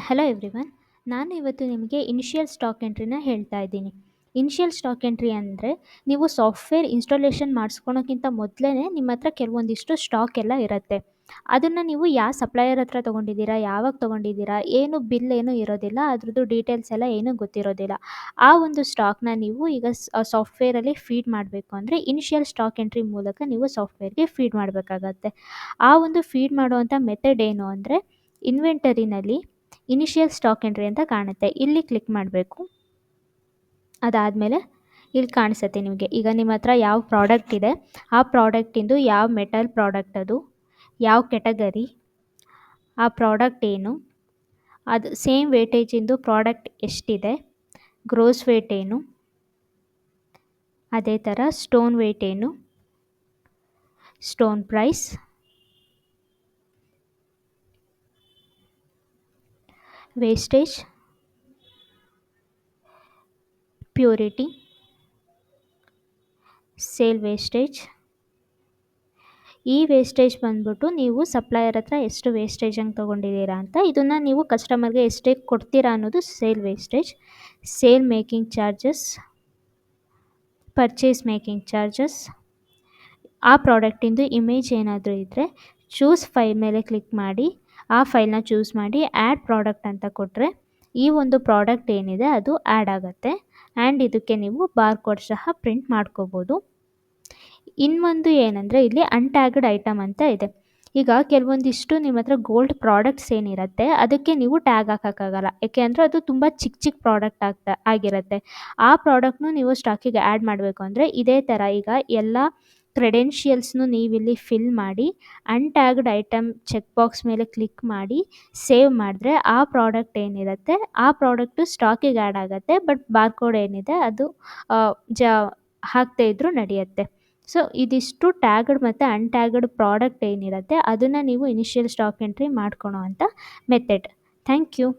Hello everyone. ನಾನು ಇವತ್ತು ನಿಮಗೆ ಇನಿಷಿಯಲ್ ಸ್ಟಾಕ್ ಎಂಟ್ರಿನ ಹೇಳ್ತಾ ಇದ್ದೀನಿ. ಇನಿಷಿಯಲ್ ಸ್ಟಾಕ್ ಎಂಟ್ರಿ ಅಂದರೆ ನೀವು ಸಾಫ್ಟ್ವೇರ್ ಇನ್ಸ್ಟಾಲೇಷನ್ ಮಾಡಿಸ್ಕೊಳೋಕ್ಕಿಂತ ಮೊದಲೇ ನಿಮ್ಮ ಹತ್ರ ಕೆಲವೊಂದಿಷ್ಟು ಸ್ಟಾಕ್ ಎಲ್ಲ ಇರುತ್ತೆ. ಅದನ್ನು ನೀವು ಯಾವ ಸಪ್ಲೈಯರ್ ಹತ್ರ ತೊಗೊಂಡಿದ್ದೀರಾ, ಯಾವಾಗ ತೊಗೊಂಡಿದ್ದೀರಾ, ಏನು ಬಿಲ್ ಏನೂ ಇರೋದಿಲ್ಲ, ಅದ್ರದ್ದು ಡೀಟೇಲ್ಸ್ ಎಲ್ಲ ಏನೂ ಗೊತ್ತಿರೋದಿಲ್ಲ. ಆ ಒಂದು ಸ್ಟಾಕ್ನ ನೀವು ಈಗ ಸಾಫ್ಟ್ವೇರಲ್ಲಿ ಫೀಡ್ ಮಾಡಬೇಕು ಅಂದರೆ ಇನಿಷಿಯಲ್ ಸ್ಟಾಕ್ ಎಂಟ್ರಿ ಮೂಲಕ ನೀವು ಸಾಫ್ಟ್ವೇರ್ಗೆ ಫೀಡ್ ಮಾಡಬೇಕಾಗತ್ತೆ. ಆ ಒಂದು ಫೀಡ್ ಮಾಡುವಂಥ ಮೆಥಡ್ ಏನು ಅಂದರೆ ಇನ್ವೆಂಟರಿನಲ್ಲಿ ಇನಿಷಿಯಲ್ ಸ್ಟಾಕ್ ಎಂಟ್ರಿ ಅಂತ ಕಾಣುತ್ತೆ, ಇಲ್ಲಿ ಕ್ಲಿಕ್ ಮಾಡಬೇಕು. ಅದಾದಮೇಲೆ ಇಲ್ಲಿ ಕಾಣಿಸುತ್ತೆ ನಿಮಗೆ. ಈಗ ನಿಮ್ಮ ಹತ್ರ ಯಾವ ಪ್ರಾಡಕ್ಟ್ ಇದೆ, ಆ ಪ್ರಾಡಕ್ಟಿಂದು ಯಾವ ಮೆಟಲ್ ಪ್ರಾಡಕ್ಟ್, ಅದು ಯಾವ ಕೆಟಗರಿ, ಆ ಪ್ರಾಡಕ್ಟ್ ಏನು, ಅದು ಸೇಮ್ ವೇಟೇಜಿಂದು ಪ್ರಾಡಕ್ಟ್ ಎಷ್ಟಿದೆ, ಗ್ರೋಸ್ ವೇಟ್ ಏನು, ಅದೇ ಥರ ಸ್ಟೋನ್ ವೇಟ್ ಏನು, stone price, wastage, purity, sale wastage. ಈ ವೇಸ್ಟೇಜ್ ಬಂದ್ಬಿಟ್ಟು ನೀವು ಸಪ್ಲೈಯರ್ ಹತ್ರ ಎಷ್ಟು ವೇಸ್ಟೇಜ್ ಹಂಗೆ ತೊಗೊಂಡಿದ್ದೀರಾ ಅಂತ, ಇದನ್ನು ನೀವು ಕಸ್ಟಮರ್ಗೆ ಎಷ್ಟೇ ಕೊಡ್ತೀರಾ ಅನ್ನೋದು sale wastage. Sale making charges, purchase making charges. ಆ ಪ್ರಾಡಕ್ಟಿಂದು ಇಮೇಜ್ ಏನಾದರೂ ಇದ್ದರೆ ಚೂಸ್ ಫೈಲ್ ಮೇಲೆ ಕ್ಲಿಕ್ ಮಾಡಿ ಆ ಫೈಲ್ನ ಚೂಸ್ ಮಾಡಿ ಆ್ಯಡ್ ಪ್ರಾಡಕ್ಟ್ ಅಂತ ಕೊಟ್ಟರೆ ಈ ಒಂದು ಪ್ರಾಡಕ್ಟ್ ಏನಿದೆ ಅದು ಆ್ಯಡ್ ಆಗುತ್ತೆ. ಆ್ಯಂಡ್ ಇದಕ್ಕೆ ನೀವು ಬಾರ್ಕೋಡ್ ಸಹ ಪ್ರಿಂಟ್ ಮಾಡ್ಕೋಬೋದು. ಇನ್ನೊಂದು ಏನಂದರೆ ಇಲ್ಲಿ ಅನ್ಟ್ಯಾಗ್ಡ್ ಐಟಮ್ ಅಂತ ಇದೆ. ಈಗ ಕೆಲವೊಂದಿಷ್ಟು ನಿಮ್ಮ ಹತ್ರ ಗೋಲ್ಡ್ ಪ್ರಾಡಕ್ಟ್ಸ್ ಏನಿರುತ್ತೆ ಅದಕ್ಕೆ ನೀವು ಟ್ಯಾಗ್ ಹಾಕೋಕ್ಕಾಗಲ್ಲ, ಏಕೆ ಅಂದರೆ ಅದು ತುಂಬ ಚಿಕ್ಕ ಚಿಕ್ಕ ಪ್ರಾಡಕ್ಟ್ ಆಗಿರುತ್ತೆ. ಆ ಪ್ರಾಡಕ್ಟ್ನು ನೀವು ಸ್ಟಾಕಿಗೆ ಆ್ಯಡ್ ಮಾಡಬೇಕು ಅಂದರೆ ಇದೇ ಥರ ಈಗ ಎಲ್ಲ ಕ್ರೆಡೆನ್ಷಿಯಲ್ಸ್ನು ನೀವಿಲ್ಲಿ ಫಿಲ್ ಮಾಡಿ ಅನ್ಟ್ಯಾಗ್ಡ್ ಐಟಮ್ ಚೆಕ್ ಬಾಕ್ಸ್ ಮೇಲೆ ಕ್ಲಿಕ್ ಮಾಡಿ ಸೇವ್ ಮಾಡಿದ್ರೆ ಆ ಪ್ರಾಡಕ್ಟ್ ಏನಿರುತ್ತೆ ಆ ಪ್ರಾಡಕ್ಟು ಸ್ಟಾಕಿಗೆ ಆ್ಯಡ್ ಆಗುತ್ತೆ. ಬಟ್ ಬಾರ್ಕೋಡ್ ಏನಿದೆ ಅದು ಹಾಕದೇ ಇದ್ದರೂ ನಡೆಯುತ್ತೆ. ಸೊ ಇದಿಷ್ಟು ಟ್ಯಾಗ್ಡ್ ಮತ್ತು ಅನ್ಟ್ಯಾಗ್ಡ್ ಪ್ರಾಡಕ್ಟ್ ಏನಿರುತ್ತೆ ಅದನ್ನು ನೀವು ಇನಿಷಿಯಲ್ ಸ್ಟಾಕ್ ಎಂಟ್ರಿ ಮಾಡ್ಕೊಳೋ ಅಂಥ ಮೆಥಡ್. Thank you.